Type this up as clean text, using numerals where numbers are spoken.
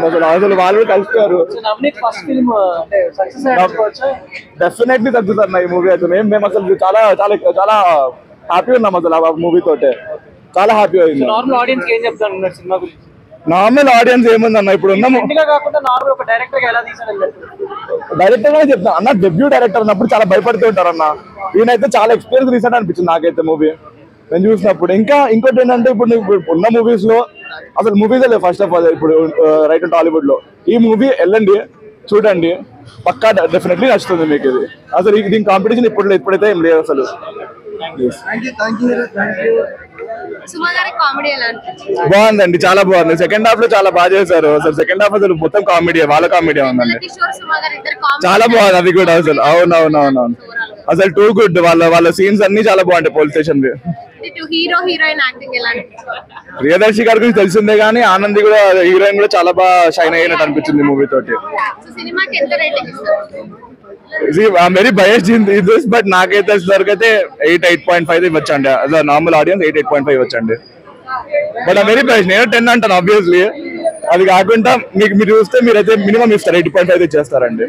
అసలు అసలు వాళ్ళు కలిసిపోయారు. డెఫినెట్లీ తగ్గుతారు ఈ మూవీ అయితే. మేము అసలు చాలా చాలా చాలా హ్యాపీ ఉన్నాం అసలు ఆ మూవీ తోటే. చాలా హ్యాపీ అయింది. నార్మల్ ఆడియన్స్ ఏముందన్న ఇప్పుడు ఉన్నాము డైరెక్టర్ గానే చెప్తాను అన్న. డెబ్యూ డైరెక్టర్ అన్నప్పుడు చాలా భయపడుతూ ఉంటారు అన్న. ఈయనైతే చాలా ఎక్స్పీరియన్స్ రీసెంట్ అనిపించింది నాకైతే మూవీ నేను చూసినప్పుడు. ఇంకోటి ఏంటంటే ఇప్పుడు ఉన్న మూవీస్ లో అసలు మూవీస్ లేదు ఫస్ట్ ఆఫ్ ఆల్. ఇప్పుడు రైట్ టాలీవుడ్ లో ఈ మూవీ వెళ్ళండి చూడండి, పక్కా డెఫినెట్లీ నచ్చుతుంది మీకు. ఇది అసలు దీని కాంపిటీషన్ ఇప్పుడైతే ఏం లేదు అసలు. బాగుందండి, చాలా బాగుంది. సెకండ్ హాఫ్ లో చాలా బాగా చేశారు. అసలు సెకండ్ హాఫ్ అసలు మొత్తం కామెడీ, వాళ్ళ కామెడీ ఉందండి. చాలా బాగుంది అది కూడా అసలు. అవునవునవునవును అసలు టూ గుడ్. వాళ్ళ సీన్స్ అన్ని చాలా బాగుంటాయి పోలీస్ స్టేషన్. ప్రియదర్శి గారి గురించి తెలిసిందే కానీ ఆనంది కూడా హీరోయిన్ కూడా చాలా బాగా షైన్ అయినట్టు అనిపించింది మూవీ తోటి. Very biased in this but నాకైతే అయితే 8.5 ఇవ్వచ్చండి. అదే నార్మల్ ఆడియన్స్ 8.5 ఇవ్వచ్చండి. But I very biased. నేను 10 అంటాను ఆబ్వియస్లీ. అది కాకుండా మీరు చూస్తే మీరైతే మినిమం ఇస్తారు 8.5 ఇచ్చేస్తారండి.